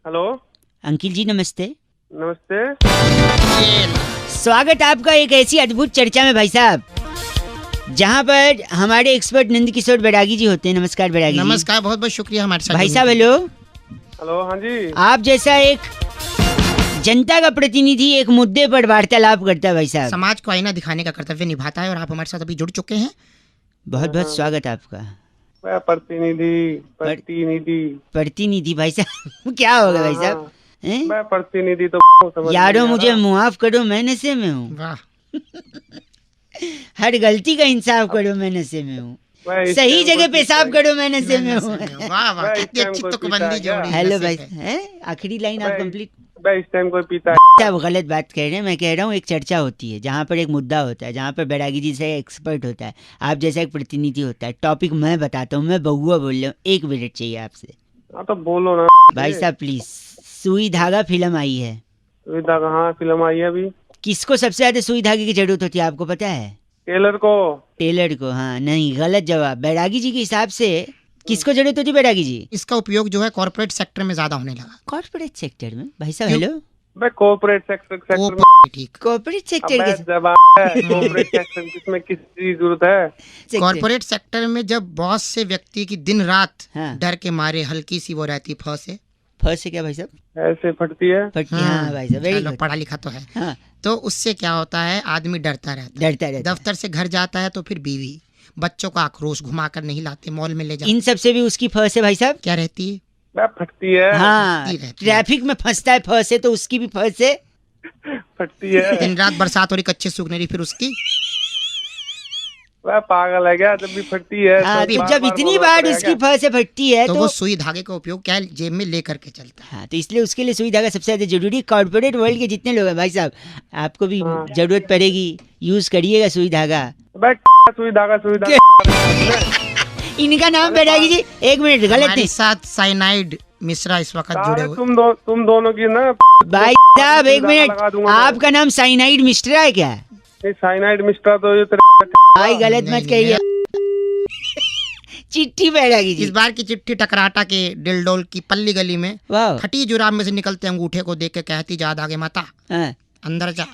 Hello uncle ji नमस्ते। नमस्ते। स्वागत आपका एक ऐसी अद्भुत चर्चा में भाई साहब, जहाँ पर हमारे एक्सपर्ट नंद किशोर बैरागी जी होते हैं। नमस्कार बैरागी जी। नमस्कार, बहुत बहुत शुक्रिया हमारे साथ भाई जुड़ने साहब के लिए। हेलो। हेलो हाँ जी। आप जैसा एक जनता का प्रतिनिधि एक मुद्दे पर वार्तालाप करता है भाई साहब। समाज को आईना दिखाने का कर्तव्य निभाता है और आप हमारे साथ अभी जुड़ चुके हैं। बहुत बहुत स्वागत आपका। मैं प्रतिनिधि प्रतिनिधि भाई साहब क्या होगा भाई साहब? हैं? मैं प्रतिनिधि तो समझ यारो नहीं आ मुझे रहा। मुआफ करो, मैं नशे में हूँ। वाह, हर गलती का इंसाफ करो, मैं नशे में हूँ। मैं इस सही टाइम जगह कोई पेशाब पीता करो, मैं नशे मैं में नशे हूँ। में हूँ। वाह वाह, मैं इस कितनी टाइम अच्छी कोई तुकबंदी पीता है क्या? जोड़ी। हेलो नशे भाई, पे। हैं? आखिरी लाइन आप मैं कंप्लीट। मैं इस टाइम कोई पीता है। आप गलत बात कह रहे हैं। मैं कह रहा हूँ एक चर्चा होती है जहाँ पर एक मुद्दा होता है, जहाँ पर बैरागी जी से एक्सपर्ट होता है, आप जैसा एक प्रतिनिधि होता है। टॉपिक मैं बताता हूँ, मैं बहुआ बोल रहा हूँ, 1 मिनट चाहिए आपसे। हाँ तो बोलो ना भाई साहब प्लीज। सुई धागा फिल्म आई है। सुविधा कहाँ फिल्म आई है अभी? किसको सबसे ज्यादा सुई धागे की जरूरत होती है आपको पता है? टेलर को। टेलर को। हाँ नहीं, गलत जवाब। बैरागी जी के हिसाब से किसको जरूरत होती है बैरागी जी? इसका उपयोग जो है कॉर्पोरेट सेक्टर में ज्यादा होने लगा। कॉर्पोरेट सेक्टर में भाई साहब? क्यों? हेलो, मैं कॉर्पोरेट सेक्टर वो में। ठीक। कॉर्पोरेट अब सेक्टर मैं के जवाब है कॉर्पोरेट सेक्टर जिसमें किसकी जरूरत है? सेक्टर। कॉर्पोरेट सेक्टर में जब बॉस से व्यक्ति की दिन रात हाँ। डर के मारे हल्की सी वो रहती फंसे फर्स्ट से क्या भाई साहब? ऐसे फटती है। फटती। हाँ भाई साहब, वेरी चलो, गुड। पढ़ा लिखा तो है। हाँ, तो उससे क्या होता है, आदमी डरता रहता है। डरता रहता है। दफ्तर से घर जाता है तो फिर बीवी बच्चों का आक्रोश घुमा कर नहीं लाते, मॉल में ले जाते। इन सब से भी उसकी फर्स्ट है भाई साहब। क्या रहती है? मैं फटती है। हाँ, रहती है। ट्रैफिक में फंसता है फर्स्ट है, तो उसकी भी फर्स्ट है। फटती है। दिन रात बरसात हो रही, कच्चे सूखने रही, फिर उसकी वह पागल है क्या? जब भी फटती है हाँ, तो तो बार जब बार इतनी बोलना बार पड़ेगा उसकी क्या? फर्स्ट है फटती है तो तो वो सुई धागे का उपयोग क्या है, जेब में ले करके चलता है। हाँ, तो इसलिए उसके लिए सुई धागा सबसे ज्यादा जरूरी। कॉर्पोरेट वर्ल्ड के जितने लोग हैं भाई साहब, आपको भी हाँ। जरूरत पड़ेगी, यूज करिएगा सुई धागा। भाई सुई धागा इनका नाम बैरागी जी। 1 मिनट, गलत हमारे नहीं साथ साइनाइड मिश्रा इस वक्त जुड़े साले हुए। तुम दोनों की ना भाई साहब। 1 सुई धागा लगा मिनट, दूंगा मैं। आपका नाम साइनाइड मिस्ट्रा है क्या? ये साइनाइड मिस्टर तो ये भाई गलत नहीं, मत कहिए। चिट्ठी बैरागी इस जी। बार की चिट्ठी टकराटा के डिलडोल की पल्ली गली में वाह। फटी जुराब में से निकलते अंगूठे को देख के कहती, जाद आगे माता हाँ। अंदर जा।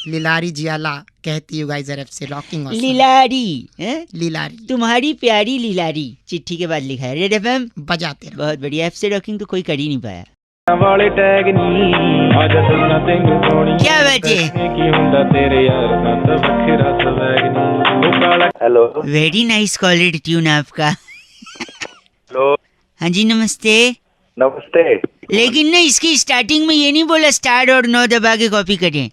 लिलारी जियाला कहती, यू गाइस आर से रॉकिंग लीलारी हैं? लिलारी तुम्हारी प्यारी लीलारी। चिट्ठी के बाद लिखा है रेड एफएम। बजाते रहो। बहुत बढ़िया। एफ से रॉकिंग तो कोई कर ही नहीं पाया। वाले टैग नी आज दसना तेनू सोनी क्या बात है? की हुंदा तेरे यार दा ता वखरा स्वैग नी ओ काला। Hello very nice quality tune आपका। हेलो हाँ जी नमस्ते। नमस्ते। लेकिन ना इसकी स्टार्टिंग में ये नहीं बोला स्टार और 9 दबा के कॉपी करें।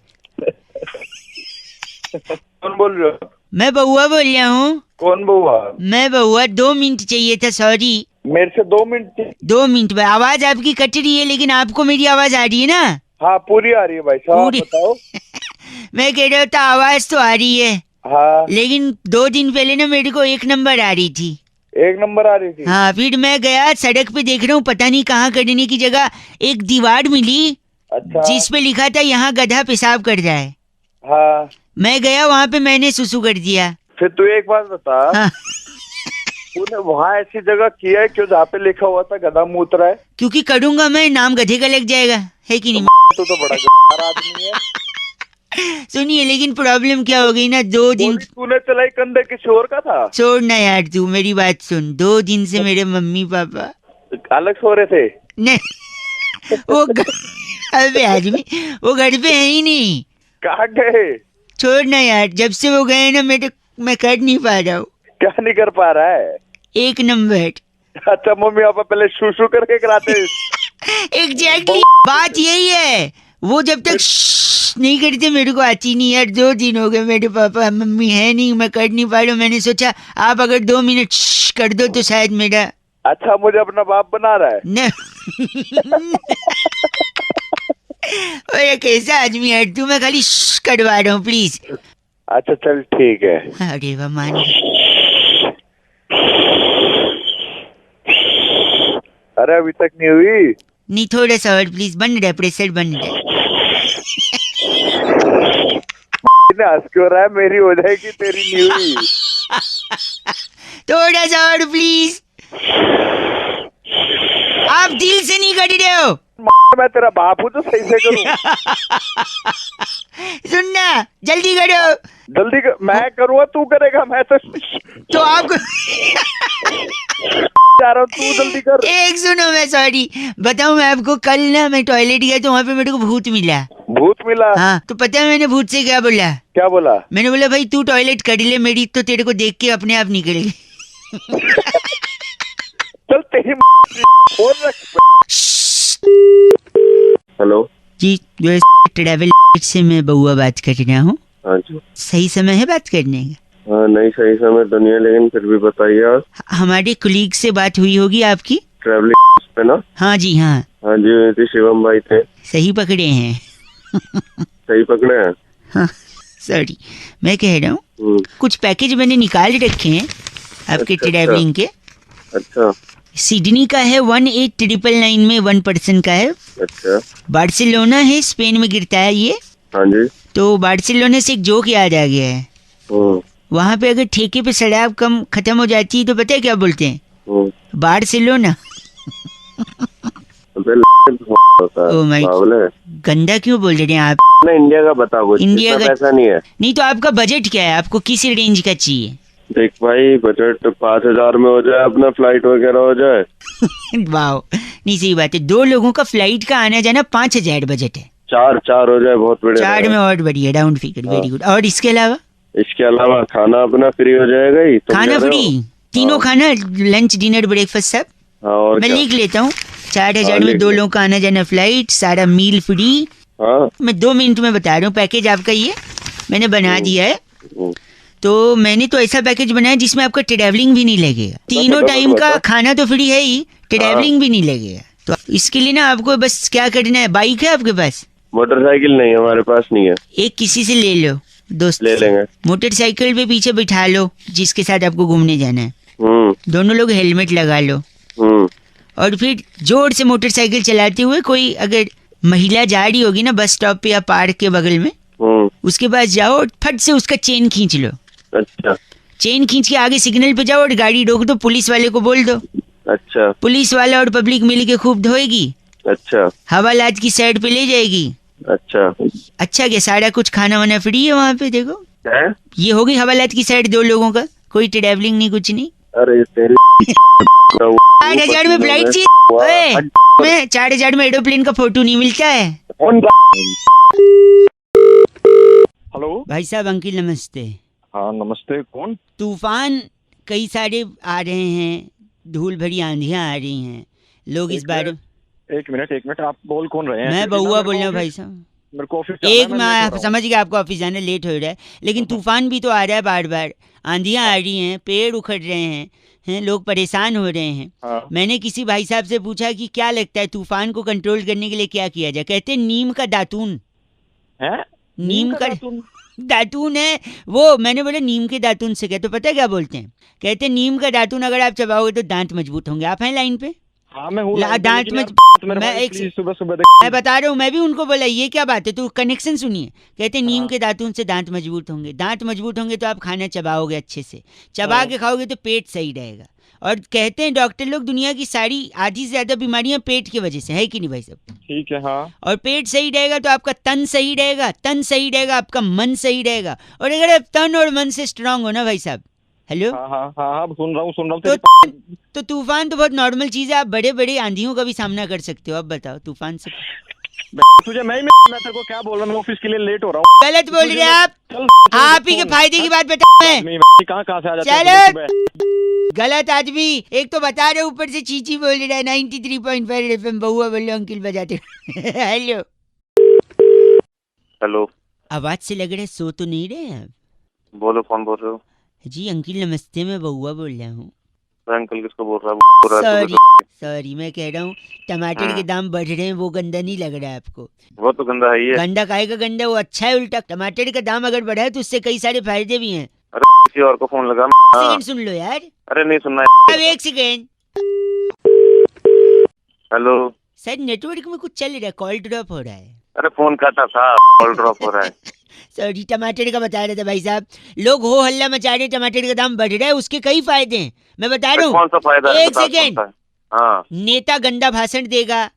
कौन बोल रहे हो? मैं बउआ बोल रहा हूँ। कौन बुआ? मैं बउआ। 2 मिनट चाहिए था, सॉरी। मेरे से 2 मिनट। 2 मिनट में आवाज आपकी कट रही है, लेकिन आपको मेरी आवाज आ रही है ना? हाँ पूरी आ रही है भाई साहब, आप पूरी। बताओ। मैं कह रहा हूँ तो आवाज तो आ रही है, हाँ लेकिन 2 दिन पहले ना मेरे को 1 नंबर आ रही थी। 1 नंबर आ रही थी। हाँ, फिर मैं गया सड़क पे, देख रहा हूँ पता नहीं कहाँ करने की जगह एक दीवार मिली अच्छा। जिस पे लिखा था यहाँ गधा पेशाब कर रहा है। हाँ मैं गया वहाँ पे, मैंने सुसु कर दिया। फिर तू एक बात बता, हाँ, तूने वहाँ ऐसी जगह किया है क्यों जहाँ पे लिखा हुआ था गधा मूत रहा है? क्योंकि करूंगा मैं, नाम गधे का लग जाएगा, है कि नहीं? तू तो बड़ा गद्दार आदमी है। सुनिए, लेकिन प्रॉब्लम क्या हो गई ना, 2 दिन। गोली तूने चलाई कंधे किसी और का था? छोड़ ना यार, तू मेरी बात सुन। 2 दिन से मेरे मम्मी पापा अलग सो रहे थे? नहीं, वो अबे आदमी, वो घर पे है ही नहीं। कहाँ गए? छोड़ ना यार, जब से वो गए ना मैं कर नहीं पा रहा हूँ। क्या नहीं कर पा रहा है? 1 नंबर। अच्छा मम्मी पापा पहले शू करके कराते। एग्जैक्टली बात यही है। वो जब तक नहीं करते मेरे को आती नहीं यार। 2 दिन हो गए, मेरे पापा मम्मी है नहीं, मैं कर नहीं पा रहा हूँ। मैंने सोचा आप अगर 2 मिनट कर दो तो शायद मेरा। अच्छा मुझे अपना बाप बना रहा है? न ओए कैसा आदमी है तू? मैं खाली करवा रहा हूँ प्लीज। अच्छा चल ठीक है। अरे वाह, मान अरे अभी तक नहीं हुई? नहीं, थोड़ा सा और प्लीज। बन रहा है, प्रेशर बन रहा है। हंस क्यों रहा है? मेरी हो जाएगी, तेरी नहीं हुई। थोड़ा सा और प्लीज। आप आप दिल से नहीं कर रहे हो। मैं तेरा बाप हूँ जो सही से करूँ। सुनना, जल्दी करो। जल्दी कर, मैं करूँगा तू करेगा, मैं तो आपको जा रहा हूँ, तू जल्दी कर। एक सुनो, मैं सॉरी बताऊं मैं आपको, कल ना मैं टॉयलेट गया तो वहाँ पे मेरे को भूत मिला। भूत मिला? हाँ, तो पता है मैंने भूत से क्या बोला? क्या बोला? मैंने बोला भाई तू टॉयलेट कर ले मेरी, तो तेरे को देख के अपने आप निकल गई। चल तेरी फोन रख। हेलो जी, जो ट्रैवल से मैं बउआ बात कर रहा हूँ। हाँ जी। सही समय है बात करने का? हाँ नहीं, सही समय तो नहीं है, लेकिन फिर भी बताइए आप। हमारे कुलीग से बात हुई होगी आपकी? ट्रैवलिंग पे ना? हाँ जी हाँ। हाँ जी, शिवम भाई थे। सही पकड़े हैं। सही पकड़े हैं? हाँ, सॉरी, मैं कह रहा हूँ कुछ पैकेज मैंने निकाल रखे हैं आपके ट्रैवलिंग के। अच्छा। सिडनी का है 18,999 में 1 पर्सन का है। अच्छा। बार्सिलोना है, स्पेन में गिरता है ये। हाँ जी। तो बार्सिलोना से एक जोक याद आ गया है। वहाँ पे अगर ठेके पे शराब कम खत्म हो जाती है तो पता है क्या बोलते हैं? बार्सिलोना। ओ माय, गंदा क्यों बोल रहे हैं आप? इंडिया का बताओ कुछ। इंडिया का पैसा नहीं है। नहीं तो आपका बजट क्या है? आपको किस रेंज का चाहिए? देख भाई, बजट 5,000 में हो जाए, अपना फ्लाइट वगैरह हो जाए। वाह, नहीं सही बात है। 2 लोगों का फ्लाइट का आना जाना 5,000 बजट है। 4 हो जाए, बहुत बढ़िया। 4 में और बढ़िया, राउंड फिगर, वेरी गुड। और इसके अलावा? इसके अलावा खाना अपना फ्री हो जाएगा ही। खाना फ्री, तीनों खाना, लंच डिनर ब्रेकफास्ट सब। और मैं लिख लेता हूँ। 4,000 में 2 लोगों का आना जाना, फ्लाइट, सारा मील फ्री। मैं 2 मिनट में बता रहा हूँ पैकेज आपका। ये मैंने बना दिया है। तो मैंने तो ऐसा पैकेज बनाया जिसमें आपका ट्रैवलिंग भी नहीं लगेगा। तीनों टाइम का खाना तो फ्री है ही, ट्रैवलिंग भी नहीं लगेगा। तो इसके लिए ना आपको बस क्या करना है, बाइक है आपके पास? मोटरसाइकिल नहीं है, हमारे पास नहीं है। एक किसी से ले लो, दोस्त ले लेंगे। मोटरसाइकिल पे पीछे बिठा लो जिसके साथ आपको घूमने जाना है। दोनों लोग हेलमेट लगा लो। और फिर जोर से मोटरसाइकिल चलाते हुए, कोई अगर महिला जा रही होगी ना बस स्टॉप पे या पार्क के बगल में, उसके पास जाओ और फट से उसका चेन खींच लो। अच्छा। चेन खींच के आगे सिग्नल पे जाओ और गाड़ी रोक दो, पुलिस वाले को बोल दो। अच्छा। पुलिस वाला और पब्लिक मिल के खूब धोएगी। अच्छा। हवालात की साइड पे ले जाएगी। अच्छा। अच्छा, क्या सारा कुछ खाना वाना फ्री है वहाँ पे? देखो है? ये होगी हवालात की साइड 2 लोगों का, कोई ट्रैवलिंग नहीं, कुछ नहीं। अरे तेरी 4,000 में फ्लाइट चाहिए? 4,000 में एरोप्लेन का फोटो नहीं मिलता है। हेलो भाई साहब, अंकिल नमस्ते। हाँ नमस्ते, कौन? तूफान कई सारे आ रहे हैं, धूल भरी आंधियां आ रही हैं, लोग इस बारे। एक मिनट, आप बोल कौन रहे हैं? मैं बउआ बोल रहा हूँ भाई साहब। मेरे को ऑफिस मैं समझ गया आपको ऑफिस जाना लेट हो रहा है, लेकिन तूफान भी तो आ रहा है बार बार, आंधियां आ रही हैं, पेड़ उखड़ रहे हैं, लोग परेशान हो रहे हैं। हाँ। मैंने किसी भाई साहब से पूछा कि क्या लगता है तूफान को कंट्रोल करने के लिए क्या किया जाए? कहते नीम का दातून है। नीम का दातून है वो। मैंने बोला नीम के दातून से क्या? तो पता है क्या बोलते हैं? कहते हैं नीम का दातून अगर आप चबाओगे तो दांत मजबूत होंगे। आप हैं लाइन पे? हाँ मैं हूँ। दांत मैं एक सुबह मैं बता रहा हूँ, मैं भी उनको बोला ये क्या बात है, तो कनेक्शन सुनिए। कहते हैं नीम के दातून से दांत मजबूत होंगे, दांत मजबूत होंगे तो आप खाना चबाओगे अच्छे से, चबा के खाओगे तो पेट सही रहेगा। और कहते हैं डॉक्टर लोग दुनिया की सारी आधी से ज्यादा बीमारियां पेट की वजह से है कि नहीं भाई साहब? ठीक है। हाँ। और पेट सही रहेगा तो आपका तन सही रहेगा, तन सही रहेगा आपका मन सही रहेगा। और अगर आप तन और मन से स्ट्रांग हो ना भाई साहब, हेलो, हाँ सुन रहा हूँ तो तूफान तो बहुत नॉर्मल चीज है, आप बड़े बड़े आंधियों का भी सामना कर सकते हो। अब बताओ तूफान से तुझे मैं तेरे को क्या बोल रहा हूँ, मैं ऑफिस के लिए लेट हो रहा हूँ। गलत बोल रहे आप ही के फायदे की बात बता। मैं कहाँ से आ जाता है? गलत आदमी, एक तो बता रहे ऊपर से चीची बोल रहा है। 93.5 FM बउआ बोल रहे अंकिल बजाते। Hello hello. आवाज से लग रहा है सो तो नहीं रहे आप? बोलो, कौन बोल रहे हो? जी अंकिल नमस्ते, मैं बउआ बोल रहा हूँ। अंकल किसको बोल रहा है? सॉरी, मैं कह रहा हूँ टमाटर के दाम बढ़ रहे हैं, वो गंदा नहीं लग रहा है आपको? वो तो गंदा है ही है। गंदा काहे का गंदा, वो अच्छा है उल्टा। टमाटर का दाम अगर बढ़ा है तो उससे कई सारे फायदे भी हैं। अरे किसी और को फोन लगा। सेकंड सुन लो यार। अरे नहीं सुनना। अब 1 सेकेंड। हेलो सर, नेटवर्क में कुछ चल रहा है, कॉल ड्रॉप हो रहा है। अरे फोन काटा था, कॉल ड्रॉप हो रहा है। सॉरी, टमाटर का बता रहे थे भाई साहब। लोग हो हल्ला मचा रहे, टमाटर का दाम बढ़ रहा है, उसके कई फायदे हैं, मैं बता रहा हूँ। कौन सा फायदा? 1 सेकेंड। हाँ नेता गंदा भाषण देगा,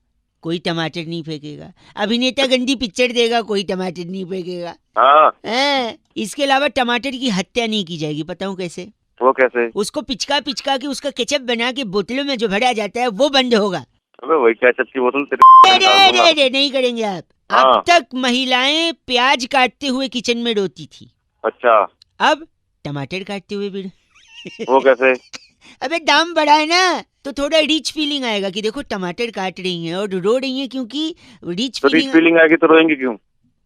कोई टमाटर नहीं फेंकेगा। अभिनेता गंदी पिक्चर देगा, कोई टमाटर नहीं फेंकेगा। हाँ। इसके अलावा टमाटर की हत्या नहीं की जाएगी। बताऊं कैसे? वो कैसे? उसको पिचका पिचका के उसका केचप बना के बोतलों में जो भरा जाता है वो बंद होगा। अबे वही केचप की बोतल अरे नहीं करेंगे आप। हाँ। अब तक महिलाएं प्याज काटते हुए किचन में रोती थी, अच्छा, अब टमाटर काटते हुए भी। वो कैसे? अबे दाम बढ़ा है ना, तो थोड़ा रिच फीलिंग आएगा कि देखो टमाटर काट रही हैं और रो रही हैं, क्योंकि रिच तो रिच फीलिंग, फीलिंग आएगी तो रोएंगे क्यों?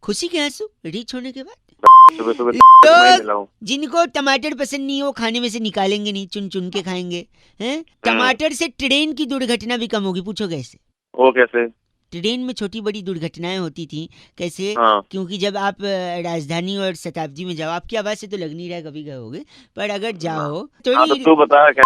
खुशी के आंसू रिच होने के बाद। सुबह सुबह लोग मिलाऊं। जिनको टमाटर पसंद नहीं है वो खाने में से निकालेंगे नहीं, चुन चुन के खाएंगे। हैं? टमाटर से ट्रेन की दुर्घटना भी कम होगी। पूछो कैसे? वो कैसे? ट्रेन में छोटी बड़ी दुर्घटनाएं होती थी। कैसे? हाँ। क्योंकि जब आप राजधानी और शताब्दी में जाओ, आपकी आवाज से तो लग नहीं रहा कभी गए होगे, पर अगर जाओ तो हाँ, तो नहीं। तू बता क्या?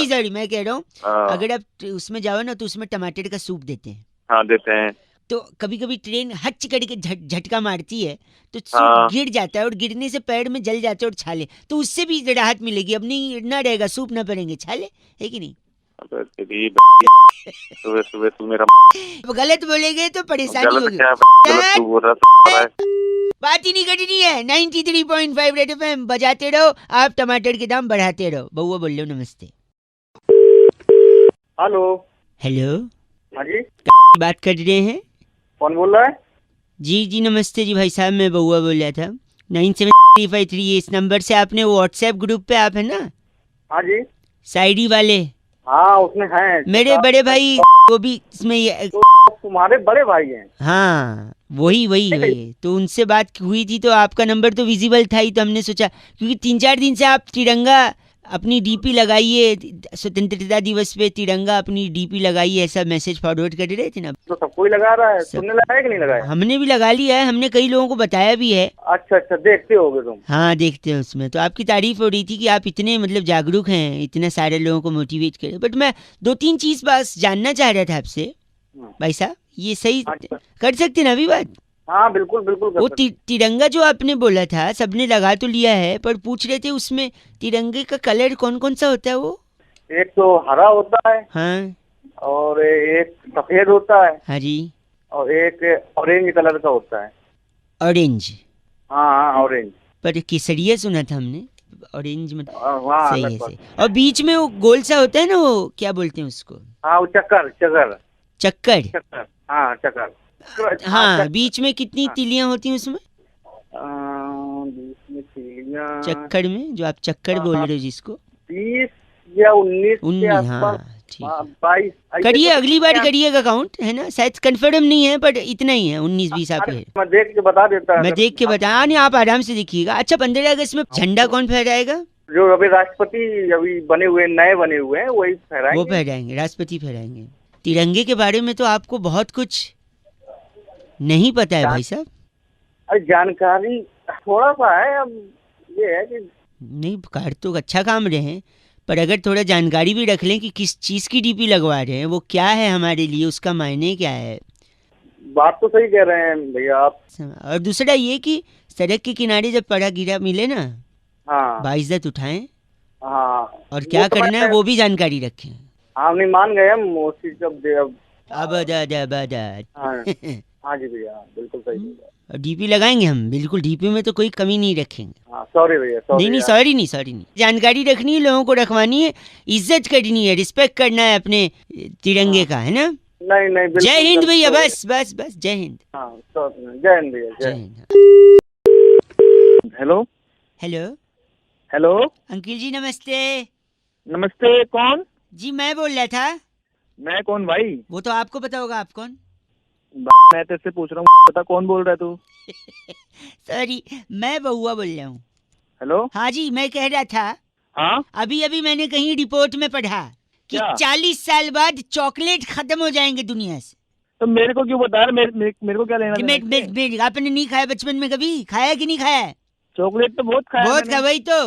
सॉरी मैं कह रहा हूँ, हाँ अगर आप उसमें जाओ ना तो उसमें टमाटर का सूप देते हैं। हाँ, देते हैं। तो कभी कभी ट्रेन हच करके झटका मारती है तो सूप हाँ। गिर जाता है और गिरने से पैर में जल जाते हैं और छाले, तो उससे भी राहत मिलेगी। अब नहीं ना रहेगा, सूप ना पड़ेंगे, छाले, है कि नहीं? अबे तेरी सुबह सुबह तू मेरा गलत बोलेंगे तो परेशानी गलत होगी। क्या गलत तू बोल रहा है? बात ही नहीं करनी है। 93.5 रेड एफएम बजाते रहो, आप टमाटर के दाम बढ़ाते रहो। बउआ बोल लो नमस्ते। हेलो। हेलो, हाँ जी, बात कर रहे हैं? कौन बोल रहा है? जी जी नमस्ते जी भाई साहब, मैं बउआ बोल रहा था। 9753 इस नंबर से आपने व्हाट्सएप ग्रुप पे, आप है ना हाँ जी। शायरी वाले? हाँ उसमें है मेरे बड़े भाई वो भी इसमें तुम्हारे बड़े भाई हैं। हाँ वही तो उनसे बात हुई थी, तो आपका नंबर तो विजिबल था ही, तो हमने सोचा क्योंकि 3-4 दिन से आप तिरंगा अपनी डीपी लगाइए, स्वतंत्रता दिवस पे तिरंगा अपनी डीपी लगाइए, ऐसा मैसेज फॉरवर्ड कर रहे थे ना। तो सबको ही लगा रहा है, तुमने लगाया कि नहीं लगाया? हमने भी लगा लिया है, हमने कई लोगों को बताया भी है। अच्छा अच्छा, देखते होगे तुम? हाँ देखते हैं उसमें, तो आपकी तारीफ हो रही थी कि आप इतने मतलब जागरूक हैं, इतने सारे लोगों को मोटिवेट करें। बट मैं 2-3 चीज बस जानना चाह रहा था आपसे भाई साहब, ये सही अच्छा। कर सकते ना अभी बात? हाँ बिल्कुल बिल्कुल कर वो सकते। तिरंगा जो आपने बोला था सबने लगा तो लिया है, पर पूछ रहे थे उसमें तिरंगे का कलर कौन कौन सा होता है वो? एक तो हरा होता है, हाँ और एक सफेद होता है, हाँ जी, और एक ऑरेंज कलर का होता है। ऑरेंज? हाँ हाँ ऑरेंज। पर केसरिया सुना था हमने, ऑरेंज मतलब हाँ सही है लगभग। सही। और बीच में वो गोल सा होता है ना, वो क्या बोलते हैं उसको? हाँ वो चक्कर चक्कर चक्कर? चक्कर, हाँ चक्कर। हाँ बीच में कितनी तीलियां होती हैं उसमें? बीच में तीलियां चक्कर में जो आप चक्कर बोल रहे हो जिसको? 20 या 19 के 19, आसपास। हाँ ठीक है। 22 करिए अगली बार करिएगा काउंट, है ना? शायद कंफर्म नहीं है बट इतना ही है, 19-20 आप है। मैं देख के बता देता मैं देख के बता नहीं, आप आराम से देखिएगा। अच्छा 15 अगस्त में झंडा कौन फहराएगा? जो अभी राष्ट्रपति अभी बने हुए नए बने हुए हैं वही वो फहराएंगे। फहराएंगे, राष्ट्रपति फहराएंगे। तिरंगे के बारे में तो आपको बहुत कुछ नहीं पता है भाई साहब। अरे जानकारी थोड़ा सा है, अब ये है कि नहीं कार तो अच्छा काम रहे हैं, पर अगर थोड़ा जानकारी भी रख लें कि किस चीज़ की डीपी लगवा रहे हैं, वो क्या है हमारे लिए, उसका मायने क्या है। बात तो सही कह रहे हैं भैया आप। और दूसरा ये कि सड़क के किनारे जब पड़ा गिरा मिले ना, हाँ बाइज्जत उठाएं, हाँ। और क्या वो तो करना है मैं- वो भी जानकारी रखें। हाँ नहीं मान गए हम उस चीज का अब हाँ हाँ जी भैया बिल्कुल सही भैया। डीपी लगाएंगे हम, बिल्कुल डीपी में तो कोई कमी नहीं रखेंगे। हाँ सॉरी भैया सॉरी। नहीं सॉरी नहीं, जानकारी रखनी है, लोगों को रखवानी है, इज्जत करनी है, रिस्पेक्ट करना है अपने तिरंगे का, है ना? नहीं नहीं बिल्कुल जय हिंद भैया, sorry। बस जय हिंद। हाँ जय हिंद भैया जय जय। Hind. Hello hello hello uncle ji नमस्ते नमस्ते, कौन? जी, मैं बोल रहा था। मैं कौन भाई? वो तो आपको पता होगा, आप कौन? मैं तेरे से पूछ रहा हूँ, पता कौन बोल रहा है तू? सॉरी, मैं बउआ बोल रहा हूँ। हेलो। हाँ जी, मैं कह रहा था, हाँ अभी मैंने कहीं रिपोर्ट में पढ़ा कि क्या? 40 साल बाद चॉकलेट खत्म हो जाएंगे दुनिया से। तो मेरे को क्यों बता रहा? मेरे को क्या लेना देना इससे? आपने नहीं खाया बचपन में? कभी खाया कि नहीं खाया? चॉकलेट तो बहुत खाया बहुत मैंने। खा, वही तो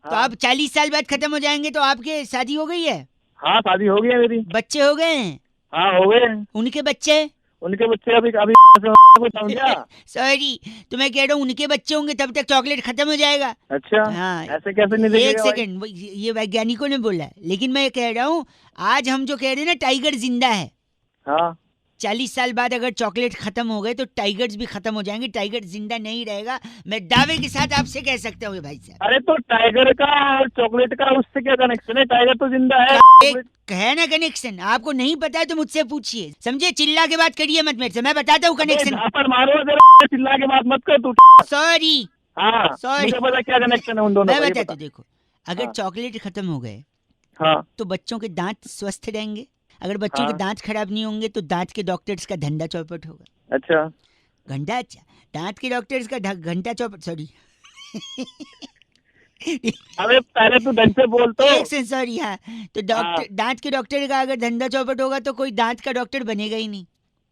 हाँ। अब 40 साल बाद खत्म हो जाएंगे, तो आपके शादी हो गई है? हाँ शादी हो गई है मेरी। बच्चे हो गए हैं? हाँ हो गए हैं। उनके बच्चे? उनके बच्चे अभी अभी को समझा। सॉरी, तो मैं कह रहा हूँ उनके बच्चे होंगे तब तक चॉकलेट खत्म हो जाएगा। अच्छा हाँ, ऐसे कैसे नहीं एक देखेगा भाई? सेकंड, ये वैज्ञानिकों ने बोला है, लेकिन मैं कह रहा हूँ आज हम जो कह रहे हैं ना टाइगर जिंदा है, हाँ 40 साल बाद अगर चॉकलेट खत्म हो गए तो टाइगर्स भी खत्म हो जाएंगे, टाइगर जिंदा नहीं रहेगा। मैं दावे के साथ आपसे कह सकता हूँ भाई साहब। अरे तो टाइगर का और चॉकलेट का उससे क्या कनेक्शन है? टाइगर तो जिंदा है। एक है ना कनेक्शन, आपको नहीं पता है तो मुझसे पूछिए, समझे? चिल्ला के बात करिए मत मेरे से, मैं बताता हूँ कनेक्शन। पर मारो जरा, चिल्ला के बात मत कर तू। सॉरी, हाँ Sorry. मुझे पता क्या कनेक्शन है उन दोनों मैं का, ये बताता बता। हूँ। देखो, अगर हाँ। चॉकलेट खत्म हो गए हाँ तो बच्चों के दांत स्वस्थ रहेंगे, अगर बच्चों के हाँ। दांत खराब नहीं होंगे तो दांत के डॉक्टर्स का धंधा चौपट होगा। अच्छा घंटा, अच्छा, दांत के डॉक्टर्स का घंटा चौपट, सॉरी अबे पहले तू ढंग से बोल तो। एक सेकंड, सॉरी। हाँ, तो डॉक्टर, दांत के डॉक्टर का अगर धंधा चौपट होगा तो कोई दांत का डॉक्टर बनेगा ही नहीं,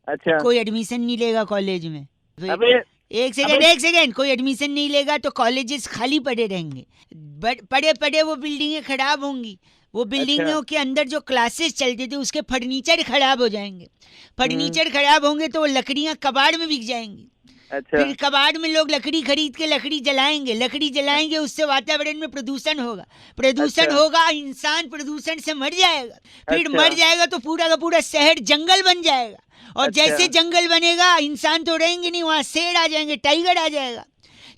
अच्छा कोई एडमिशन नहीं लेगा कॉलेज में। अबे एक सेकंड, कोई एडमिशन नहीं लेगा तो कॉलेजेस खाली पड़े रहेंगे, पड़े पड़े वो बिल्डिंगें खराब होंगी, वो बिल्डिंगों के अंदर जो क्लासेस चलते थे उसके फर्नीचर खराब हो जाएंगे, फर्नीचर खराब होंगे तो वो लकड़ियां कबाड़ में बिक जाएंगी, अच्छा फिर कबाड़ में लोग लकड़ी खरीद के लकड़ी जलाएंगे, उससे वातावरण में प्रदूषण होगा, अच्छा। होगा, इंसान प्रदूषण से मर जाएगा, फिर अच्छा। मर जाएगा तो पूरा का पूरा शहर जंगल बन जाएगा, और अच्छा। जैसे जंगल बनेगा इंसान तो रहेंगे नहीं, वहां शेर आ जाएंगे, टाइगर आ जाएगा।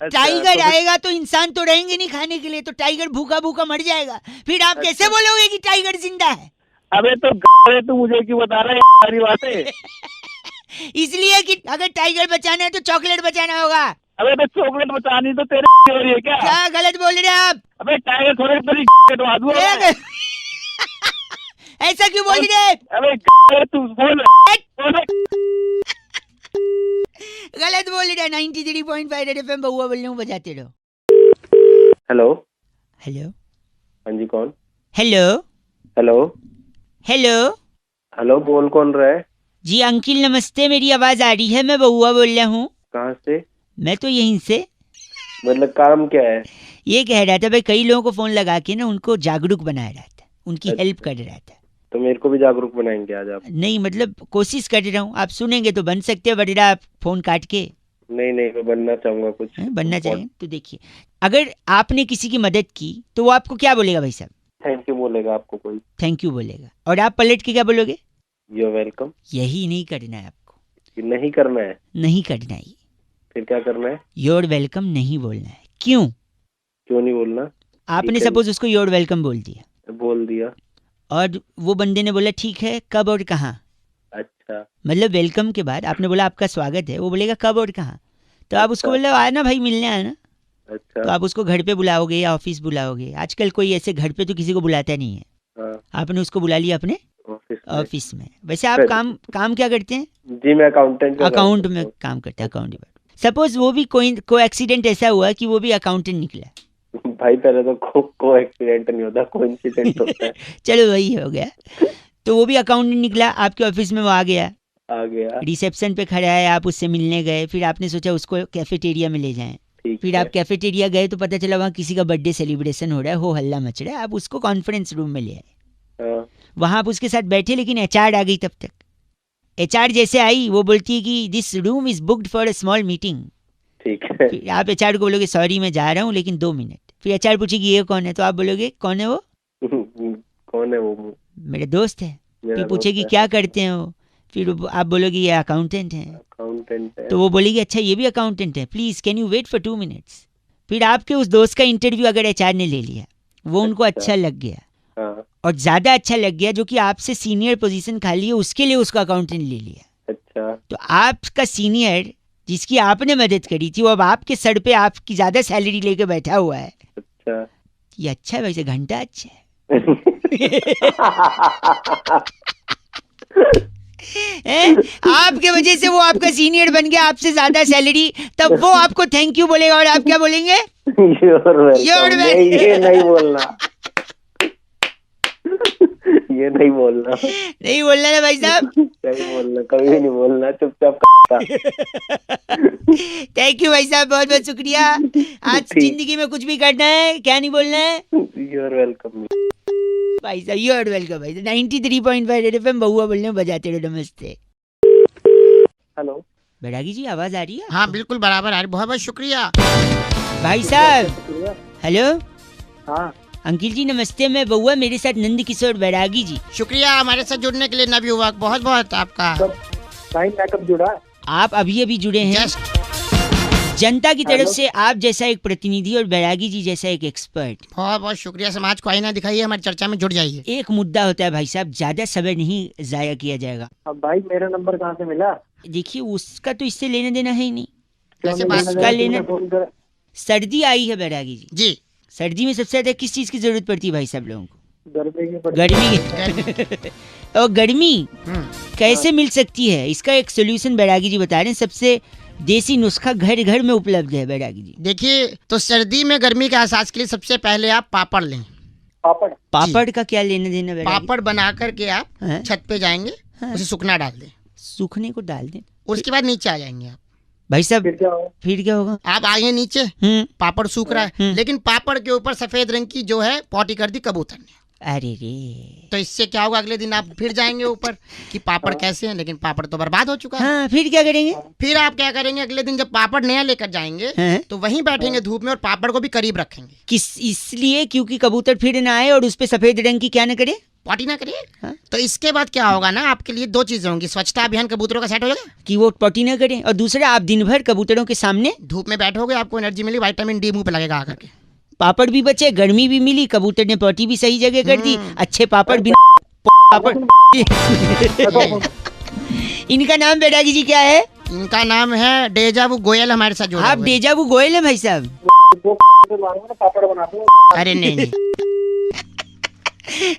अच्छा, टाइगर तो आएगा तो इंसान तो रहेंगे नहीं खाने के लिए, तो टाइगर भूखा भूखा मर जाएगा, फिर आप कैसे अच्छा। बोलोगे कि टाइगर जिंदा है? अबे तो तू मुझे क्यों बता रहा है सारी बातें? इसलिए कि अगर टाइगर बचाना है तो चॉकलेट बचाना होगा। अबे तो चॉकलेट बचानी तो तेरे हो रही है क्या? क्या गलत बोल रहे हैं आप? अबे टाइगर थोड़े तेरी कटवा दूं मैं। ऐसा क्यों बोल रहे हैं? अबे तू बोल गलत बोल रहे हैं। 93.5 रेड एफएम बहुआ बोल रहा हूँ, बजाते रहो। हेलो हेलो हाँ जी कौन? हेलो हेलो हेलो हेलो बोल कौन रहा है? जी अंकिल नमस्ते, मेरी आवाज आ रही है? मैं बहुआ बोल रहा हूँ। कहाँ से? मैं तो यहीं से। मतलब काम क्या है? ये कह रहा था भाई, कई लोगों को फोन लगा के ना उनको जागरूक बनाया रहा था, उनकी अच्छा। हेल्प कर रहा था। तो मेरे को भी जागरूक बनाएंगे आज आप? नहीं मतलब कोशिश कर रहा हूँ, आप सुनेंगे तो बन सकते हैं, वरना आप फोन काट के नहीं नहीं मैं बनना चाहूंगा कुछ। बनना चाहिए। तो देखिए, अगर आपने किसी की मदद की तो वो आपको क्या बोलेगा भाई साहब? थैंक यू बोलेगा आपको कोई? थैंक यू बोलेगा, और आप पलट के क्या बोलोगे? You welcome. यही नहीं करना है आपको, नहीं करना है? नहीं करना है, फिर क्या करना है? योर वेलकम नहीं बोलना है। क्यों? क्यों नहीं बोलना? आपने ठीक है। सपोज उसको योर वेलकम बोल दिया बोल दिया। और वो बंदे ने बोला ठीक है, कब और कहाँ? अच्छा मतलब वेलकम के बाद आपने बोला आपका स्वागत है, वो बोलेगा कब और कहाँ, तो आप उसको बोले आना भाई, मिलने आना। अच्छा तो आप उसको घर पे बुलाओगे या ऑफिस बुलाओगे? आजकल कोई ऐसे घर पे तो किसी को बुलाता नहीं है, हाँ आपने उसको बुला लिया अपने ऑफिस में। ऑफिस में। वैसे आप काम क्या करते हैं? जी मैं अकाउंटेंट का अकाउंट काम में करता हूँ। काम करते हैं, अकाउंट डिपार्टमेंट। सपोज वो भी कोई एक्सीडेंट ऐसा हुआ कि वो भी अकाउंटेंट निकला, भाई पहले तो को एक्सीडेंट नहीं होता, कोइंसिडेंट होता है। चलो वही हो गया। तो वो भी अकाउंटेंट निकला, आपके ऑफिस में वो आ गया, आ गया रिसेप्शन पे खड़ा है, आप उससे मिलने गए, फिर आपने सोचा उसको कैफेटेरिया में ले जाएं। ठीक फिर है। आप कैफेटेरिया गए तो पता चला वहाँ किसी का बर्थडे सेलिब्रेशन हो रहा है, हो हल्ला मच रहा है, आप उसको कॉन्फ्रेंस रूम में ले आए, हाँ, वहाँ आप उसके साथ बैठे, लेकिन एचआर आ गई तब तक। एचआर जैसे आई वो बोलती है कि this room is booked for a small meeting. ठीक है। फिर आप एचआर को बोलोगे सॉरी मैं जा रहा हूँ लेकिन 2 मिनट। फिर एचआर पूछेगी ये कौन है, तो आप बोलोगे कौन है वो? कौन है वो? मेरे दोस्त है। मेरा फिर दोस्त पूछेगी है। क्या करते हैं वो, फिर आप बोलोगे ये अकाउंटेंट है। अकाउंटेंट है। तो वो बोलेगी अच्छा ये भी अकाउंटेंट है, please can you wait for 2 minutes. फिर आपके उस दोस्त का इंटरव्यू अगर एचआर ने ले लिया, वो उनको अच्छा लग गया हाँ और ज्यादा अच्छा लग गया, जो कि आपसे सीनियर पोजीशन खाली है उसके लिए उसको अकाउंटेंट ले लिया, अच्छा तो आपका सीनियर जिसकी आपने मदद करी थी वो अब आपके सर पे आपकी ज्यादा सैलरी लेके बैठा हुआ है। अच्छा। ये अच्छा है वैसे, घंटा अच्छा है। आपके वजह से वो आपका सीनियर बन गया, आपसे ज्यादा सैलरी, तब वो आपको थैंक यू बोलेगा और आप क्या बोलेंगे? You're welcome। ये नहीं बोलना। ये नहीं बोलना। नहीं बोलना ना भाई साहब। नहीं बोलना, कभी भी नहीं बोलना, चुपचाप। थैंक यू भाई साहब, बहुत बहुत शुक्रिया। आज जिंदगी में कुछ भी करना है क्या नहीं बोलना है? You're welcome। भाई साहब यू आर वेलकम भाई। 93.5 रेड एफएम बहुआ बोल रहे हैं, बजाते रहो। नमस्ते। हेलो बैरागी जी आवाज आ रही है? हाँ बिल्कुल बराबर आ रही, बहुत बहुत शुक्रिया। भाई साहब शुक्रिया। हेलो हाँ अंकिल जी नमस्ते, मैं बउआ, मेरे साथ नंद किशोर बैरागी जी। शुक्रिया हमारे साथ जुड़ने के लिए नवयुवक, बहुत बहुत आपका। भाई मैं कब जुड़ा? आप अभी जुड़े हैं। जस्ट जनता की तरफ हेलो। से आप जैसा एक प्रतिनिधि और बैरागी जी जैसा एक एक्सपर्ट। बहुत बहुत शुक्रिया, समाज को आईना दिखाइए, हमारी चर्चा में जुड़ जाइए। एक मुद्दा होता है भाई साहब, ज्यादा समय नहीं जाया किया जाएगा। अब भाई मेरा नंबर कहाँ से मिला? देखिए उसका तो इससे लेना देना है ही नहीं। क्यों कैसे नहीं बात लेना कर देना? लेना? तुमने फोन कर। सर्दी आई है बैरागी जी, जी सर्दी में सबसे ज्यादा किस चीज की जरूरत पड़ती है भाई साहब लोगों को? गर्मी की पड़- गर्मी और गर्मी हम्म, कैसे मिल सकती है, इसका एक सोल्यूशन बैरागी जी बता रहे हैं। सबसे देसी नुस्खा घर घर में उपलब्ध है बैरागी जी। देखिए तो सर्दी में गर्मी के एहसास के लिए सबसे पहले आप पापड़ लें। पापड़। पापड़ का क्या लेना देना बैरागी? पापड़ बना करके आप हाँ? छत पे जाएंगे, हाँ। उसे सूखना डाल दें, सूखने को डाल दें। उसके बाद नीचे आ जाएंगे आप। भाई साहब फिर क्या हो? फिर क्या होगा? आप आइए नीचे, पापड़ सूख रहा है, हम्म। लेकिन पापड़ के ऊपर सफेद रंग की जो है पॉटी कर दी कबूतर ने। अरे रे, तो इससे क्या होगा, अगले दिन आप फिर जाएंगे ऊपर कि पापड़ कैसे हैं, लेकिन पापड़ तो बर्बाद हो चुका है। हाँ फिर क्या करेंगे? फिर आप क्या करेंगे, अगले दिन जब पापड़ नया लेकर जाएंगे हाँ? तो वहीं बैठेंगे धूप में और पापड़ को भी करीब रखेंगे, किस इसलिए क्योंकि कबूतर फिर ना आए और उस पे सफेद रंग की क्या न करे। पॉटी ना करिए। हाँ। तो इसके बाद क्या होगा ना, आपके लिए दो चीजें होंगी, स्वच्छता अभियान कबूतरों का सेट हो जाएगा, कि वो पॉटी न करे, और दूसरा आप दिन भर कबूतरों के सामने धूप में बैठोगे, आपको एनर्जी मिली, विटामिन डी मुंह पे लगेगा आकर के। पापड़ भी बचे, गर्मी भी मिली, कबूतर ने पॉटी भी सही जगह कर दी, अच्छे पापड़ भी पापड़। इनका नाम बैरागी जी क्या है? इनका नाम है डेजावू गोयल, हमारे साथ जुड़े आप हुए हैं। डेजावू गोयल है भाई साहब? मारूंगा ना, पापड़ बना दूँ। अरे नहीं नहीं,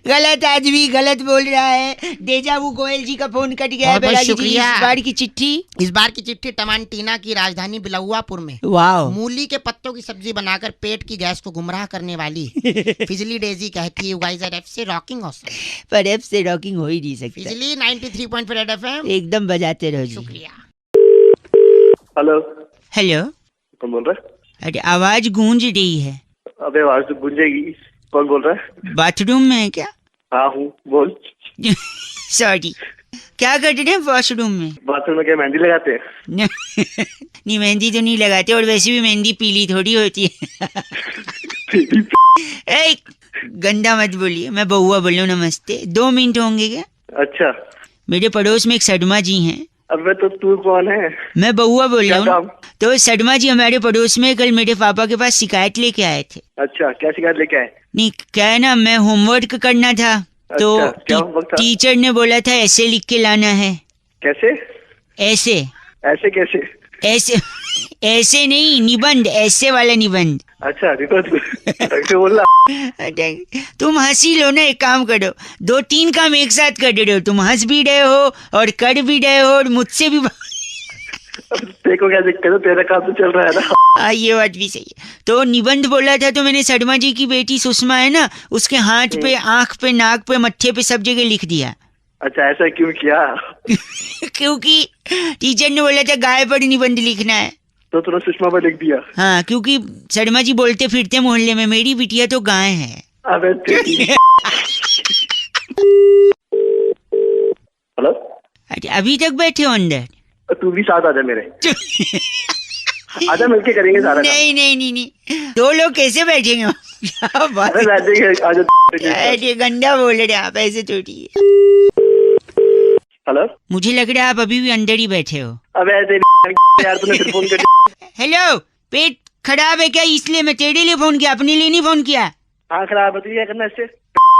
गलत आदमी गलत बोल रहा है। डेजावू गोयल जी का फोन कट गया है बहुत बहुत बैरागी जी। शुक्रिया। इस बार की चिट्ठी। इस बार की चिट्ठी टमांटीना की राजधानी बिलौवापुर में वाह, मूली के पत्तों की सब्जी बनाकर पेट की गैस को गुमराह करने वाली फिजली डेजी कहती है, "You guys are FC rocking awesome." पर एफ से रॉकिंग हो ही नहीं सकता। फिजली 93.4 FM। एकदम बजाते रहो जी। शुक्रिया। हेलो, हेलो, कौन बोल रहा है? अरे आवाज गूंज रही है। अबे आवाज तो गूंजेगी। कौन बोल रहा है? बाथरूम में है क्या? हाँ हूँ, बोल। सॉरी, क्या कर रहे हैं वॉशरूम में? बाथरूम में क्या मेहंदी लगाते हैं? नहीं मेहंदी तो नहीं लगाते, और वैसे भी मेहंदी पीली थोड़ी होती है। ए, गंदा मत बोलिए, मैं बउआ बोल रहा हूँ। नमस्ते, 2 मिनट होंगे क्या? अच्छा, मेरे पड़ोस में एक शर्मा जी हैं। अबे तो तू कौन है? मैं बउआ बोल क्या रहा हूँ। काम? तो शर्मा जी हमारे पड़ोस में कल मेरे पापा के पास शिकायत लेके आए थे। अच्छा, क्या शिकायत लेके आए? नहीं क्या है ना, मैं होमवर्क करना था तो अच्छा, क्या homework था? टीचर ने बोला था ऐसे लिख के लाना है। कैसे? ऐसे ऐसे कैसे? ऐसे ऐसे नहीं, निबंध, ऐसे वाला निबंध। अच्छा, रिपोर्ट कैसे बोल रहा? तुम हंसी लो ना, एक काम करो, 2-3 काम एक साथ कर रहे हो। तुम हंस भी रहे हो और कर भी रहे हो और मुझसे भी। तेरे को क्या दिक्कत है? तेरा काम तो चल रहा है ना। ये बात भी सही है। तो निबंध बोला था, तो मैंने शर्मा जी की बेटी सुषमा है ना, उसके हाथ पे, आंख पे, नाक पे, मत्थे पे सब जगह लिख दिया। अच्छा, ऐसा क्यों किया? क्योंकि टीचर ने बोला था गाय पर निबंध लिखना है। तो तूने सुषमा पर लिख दिया? हाँ, क्योंकि शर्मा जी बोलते फिरते मोहल्ले में मेरी बिटिया तो गाय है। अबे तेरी। हेलो, अरे अभी तक बैठे हो अंदर? तू भी साथ आजा मेरे। आजा, मिलके करेंगे सारा काम। नहीं नहीं नहीं नहीं, 2 लोग कैसे बैठेंगे? क्या बात अरे बैठेंगे, आजा। है, ये गंदा बोल रहे हैं आप, ऐसे थोड़ी है। हेलो, मुझे लग रहा है आप अभी भी अंदर ही बैठे हो। अबे तेरी यार, तूने फिर फोन कर दिया। हेलो, पेट खराब है क्या? इसलिए मैं तेरे लिए फोन किया, अपने लिए नहीं फोन किया। हाँ खराब है तो क्या करना इससे?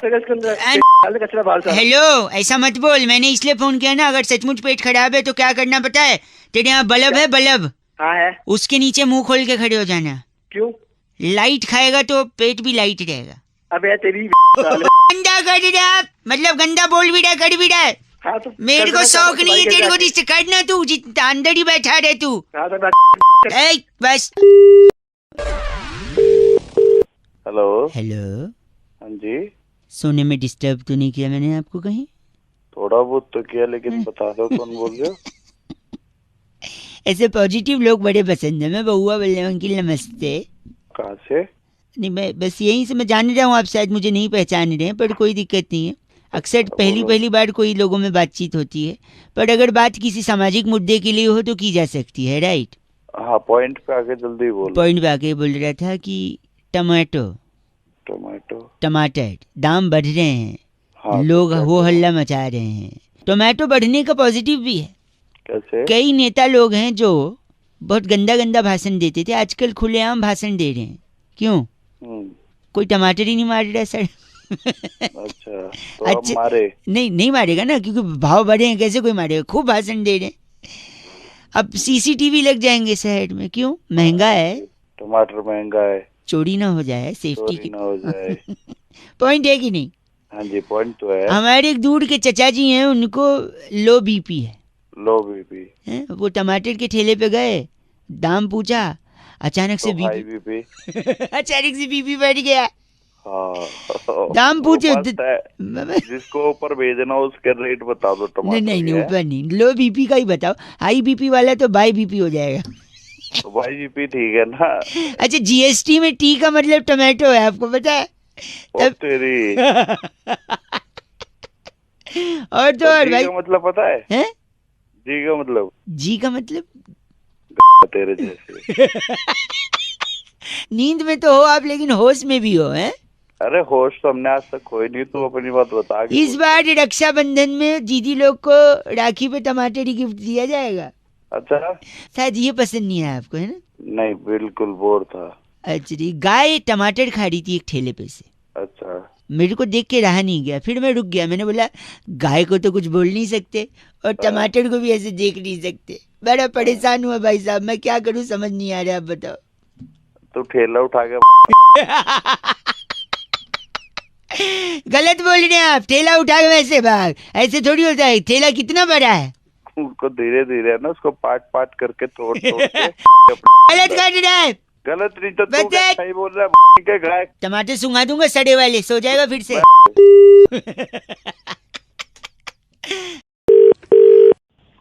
कचरा बाहर से। हेलो, ऐसा मत बोल, मैंने इसलिए फोन किया ना, अगर सचमुच पेट खराब है तो क्या करना पता है? तेरे यहाँ बल्ब है, बल्ब, हाँ है। उसके नीचे मुंह खोल के खड़े हो जाना। क्यों? लाइट खाएगा तो पेट भी लाइट रहेगा। अबे तेरी। गंदा कर रहा है, मतलब गंदा बोल भी रहा है, कर भी रहा है। हाँ तो मेरे को शौक नहीं है तेरे को जिससे करना, तू जितना अंदर ही बैठा रहे तू। हाँ तो ए, बस। हेलो। हेलो, हाँ जी। सोने में डिस्टर्ब तो नहीं किया मैंने आपको कहीं? थोड़ा बहुत तो किया, लेकिन बता दो कौन बोल रहे हो? ऐसे पॉजिटिव लोग बड़े पसंद है। मैं बउआ बोल रहा हूँ अंकिल, नमस्ते। कहाँ से? नहीं, मैं बस यहीं से, मैं जान रहा हूँ आप शायद मुझे नहीं पहचान रहे हैं, पर कोई दिक्कत नहीं है। अक्सर पहली बार कोई लोगों में बातचीत होती है, पर अगर बात किसी सामाजिक मुद्दे के लिए हो तो की जा सकती है, राइट? हाँ, पॉइंट पे आके जल्दी बोल। पॉइंट पे आके बोल रहा था कि टमाटो टमाटर दाम बढ़ रहे हैं। हाँ, लोग तो क्या हो करूं? हल्ला मचा रहे हैं। टोमेटो बढ़ने का पॉजिटिव भी है। कैसे? कई नेता लोग हैं जो बहुत गंदा गंदा भाषण देते थे, आजकल खुलेआम भाषण दे रहे हैं। क्यों? कोई टमाटर ही नहीं मार रहा सर। अच्छा, तो अब अच्छा, मारे? नहीं मारेगा ना, क्योंकि भाव बढ़े हैं, कैसे कोई मारेगा? खूब भाषण दे रहे हैं। अब सीसीटीवी लग जाएंगे शहर में। क्यों? महंगा है, टमाटर महंगा है, चोरी ना हो जाए, सेफ्टी चोरी की। ना हो जाए। पॉइंट है कि नहीं? हाँ जी, पॉइंट तो है। हमारे एक दूर के चचा जी हैं, उनको लो बीपी है। लो बीपी हैं? वो टमाटर के ठेले पे गए, दाम पूछा, अचानक से तो हाई बीपी बीपी। अचानक से बीपी बढ़ गया। हाँ, दाम वो पूछे मस्त है। जिसको ऊपर भेजना उसके रेट बता दो टमाटर नहीं के। ऊपर नहीं, लो बीपी का ही बताओ। हाई बीपी वाला तो बाई बीपी हो जाएगा। तो भाई बीपी ठीक है ना? अच्छा, जीएसटी में टी का मतलब टोमेटो है, आपको पता है? ओ तेरी। और तो और जी भाई, का मतलब पता है? हैं? जी का मतलब? जी का मतलब तेरे जैसे। नींद में तो हो आप, लेकिन होश में भी हो, हैं? अरे होश तो हमने आज तक खोई नहीं, तू अपनी बात बता के इस बार रक्षाबंधन में दीदी लोग को राखी पे टमाटर ही गिफ्ट दिया जाएगा। अच्छा, शायद ये पसंद नहीं है आपको, है ना? नहीं बिल्कुल बोर था। अच्छा जी, गाय टमाटर खा रही थी एक ठेले पे से। अच्छा, मेरे को देख के रहा नहीं गया, फिर मैं रुक गया। मैंने बोला गाय को तो कुछ बोल नहीं सकते और टमाटर को भी ऐसे देख नहीं सकते। बड़ा परेशान हुआ भाई साहब, मैं क्या करूं समझ नहीं आ रहा, आप बताओ। तू ठेला उठा के गलत बोल रहे हैं आप। ठेला उठा के वैसे भाग, ऐसे थोड़ी होता है। ठेला कितना बड़ा है? उसको धीरे धीरे ना, उसको पाट पाट करके तोड़ के गलत कर रहा है। गलत नहीं तो तू बच्चे! क्या सही बोल रहा है के गाय। टमाटर सुंघा दूंगा सड़े वाले, सो जाएगा फिर से।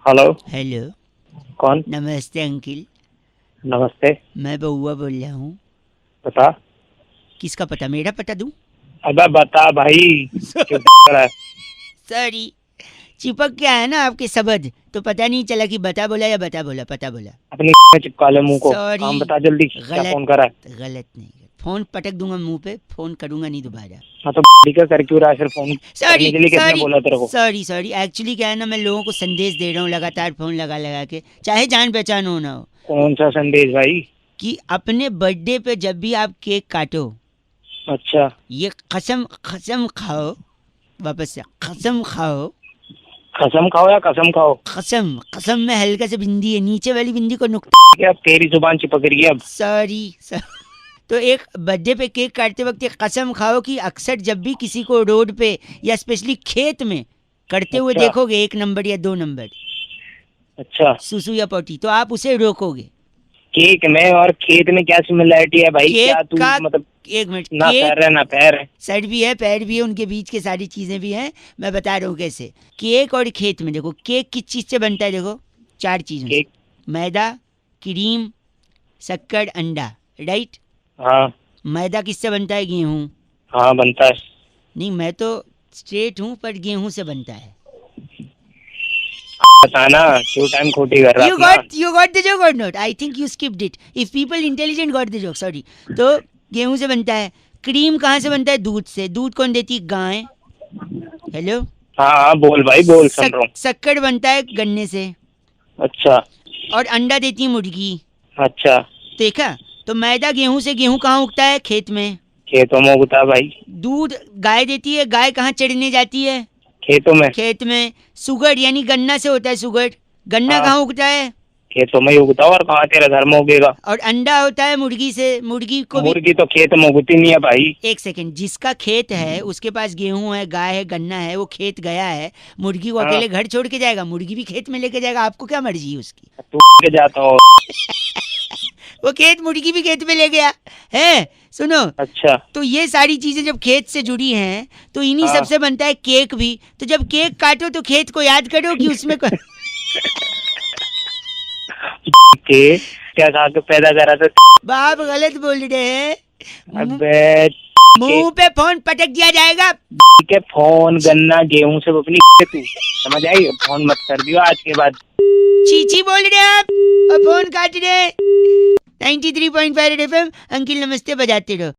हेलो, हेलो, कौन? नमस्ते अंकिल, नमस्ते, मैं बउआ बोल रहा हूँ। बता। किसका पता? मेरा पता दूं? अबे बता भाई, क्यों कर रहा है? सॉरी, चिपक के आया ना आपके शब्द, तो पता नहीं चला कि बता बोला या बता बोला, पता बोला। अपनी चिपका ले मुंह को। Sorry, काम बता जल्दी, क्या गलत। फोन कर रहा है? गलत नहीं, फोन पटक दूंगा मुंह पे, फोन करूंगा नहीं दोबारा। हाँ तो क्या कर क्यों रहा है? फिर फोन करने के लिए किसने बोला तेरे को? सॉरी, एक्चुअली क्या है ना, मैं लोगों को संदेश दे रहा हूँ लगातार, फोन लगा लगा के, चाहे जान पहचान हो ना हो, कौन सा संदेश भाई? कि अपने बर्थडे पे जब भी आप केक काटो, अच्छा, ये कसम खाओ, वापस से कसम खाओ। कसम खाओ या कसम खाओ? कसम में हल्का से बिंदी है, नीचे वाली बिंदी को नुक्ता। क्या तेरी जुबान चिपक रही है अब? सॉरी तो एक बर्थडे पे केक काटते वक्त एक कसम खाओ कि अक्सर जब भी किसी को रोड पे या स्पेशली खेत में करते हुए अच्छा। देखोगे 1 नंबर या 2 नंबर, अच्छा, सुसु या पोटी, तो आप उसे रोकोगे। केक में और खेत में क्या सिमिलरिटी है भाई? केक क्या तू का मतलब? एक मिनट, ना सर है ना पैर है। सर भी है, पैर भी है, उनके बीच के सारी चीजें भी हैं। मैं बता रहा हूँ कैसे। केक और खेत में देखो, केक किस चीज से बनता है? देखो 4 चीजों से, केक? मैदा, क्रीम, शक्कर, अंडा, राइट? हाँ मैदा किससे बनता है? गेहूं। हाँ बनता है। नहीं, मैं तो स्ट्रेट हूँ, पर गेहूं से बनता है। बताना क्यों टाइम खोटी कर रहा You है अपना? got the joke or not? I think you skipped it. If people intelligent got the joke, sorry. तो गेहूं से बनता है। क्रीम कहाँ से बनता है? दूध से। दूध कौन देती है? गाय। हेलो, हाँ हाँ बोल भाई बोल, सुन रहा हूँ। शक्कर बनता है गन्ने से। अच्छा और अंडा देती है मुर्गी। अच्छा, देखा? तो मैदा गेहूं से, गेहूं कहाँ उगता है? खेत में। खेतों में उगता है भाई। दूध गाय देती है, गाय कहाँ चढ़ने जाती है? खेतों में। खेत में। शुगर यानी गन्ना से होता है शुगर, गन्ना हाँ। कहाँ उगता है? खेतों में ही उगता है, और कहाँ तेरे घर में उगेगा? और अंडा होता है मुर्गी से, मुर्गी को भी। मुर्गी तो खेत में उगती नहीं है भाई। एक सेकंड, जिसका खेत है उसके पास गेहूं है, गाय है, गन्ना है, वो खेत गया है, मुर्गी को हाँ। अकेले घर छोड़ के जाएगा? मुर्गी भी खेत में लेके जाएगा, आपको क्या मर्जी है उसकी? तू के जाता हो। वो खेत, मुर्गी भी खेत में ले गया है। सुनो, अच्छा, तो ये सारी चीजें जब खेत से जुड़ी हैं, तो इन्हीं हाँ। सबसे बनता है केक भी। तो जब केक काटो तो खेत को याद करो कि उसमें क्या खा के पैदा करा था? बाप गलत बोल रहे हैं। अबे मुंह पे फोन पटक दिया जाएगा। के फोन गन्ना गेहूं से अपनी तू समझ आई, फोन मत कर दियो आज के बाद। चीची बोल रहे आप और फोन काट रहे। 93.5 रेड एफएम, अंकिल नमस्ते बजाते रहो।